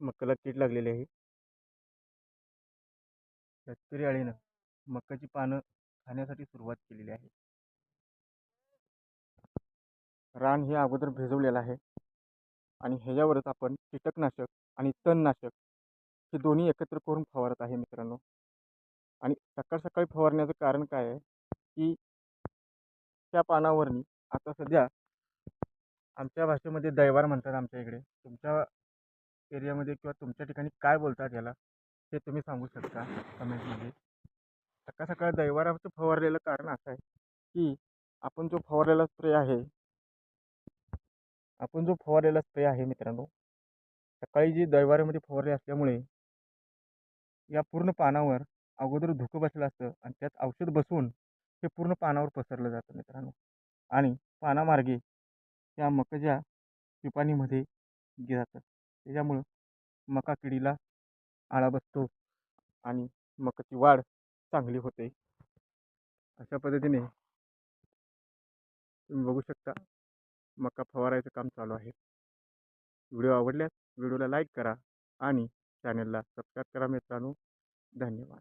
मकाला कीड लागलेली आहे. शेतकरी अळीनं मकाची पानं खाण्यासाठी सुरुवात केलेली आहे. रान हे अगोदर भिजवलेलं आहे आणि ह्याच्यावरच आपण कीटकनाशक आणि तणनाशक हे दोन्ही एकत्र करून फवारत आहे मित्रांनो. आणि सकाळ सकाळी फवारण्याचं कारण काय आहे की त्या पानावरनी आता सध्या आमच्या भाषेमध्ये दैवार म्हणतात आमच्या इकडे. तुमच्या एरियामध्ये किंवा तुमच्या ठिकाणी काय बोलतात याला ते तुम्ही सांगू शकता कमेंटमध्ये. सकाळ सकाळ दैवाराचं फवारलेलं कारण असं आहे की आपण जो फवारलेला स्प्रे आहे आपण जो फवारलेला स्प्रे आहे मित्रांनो, सकाळी जी दैवाऱ्यामध्ये फवारले असल्यामुळे या पूर्ण पानावर अगोदर धुकं बसलं असतं आणि त्यात औषध बसवून हे पूर्ण पानावर पसरलं जातं मित्रांनो. आणि पानामार्गे त्या मकाच्या पिपाणीमध्ये जातं. त्याच्यामुळं मका किडीला आळा बसतो आणि मकाची वाढ चांगली होते. अशा पद्धतीने तुम्ही बघू शकता मका फवारायचं काम चालू आहे. व्हिडिओ आवडल्यास व्हिडिओला लाईक करा आणि चॅनलला सबस्क्राईब करा मित्रांनो. धन्यवाद.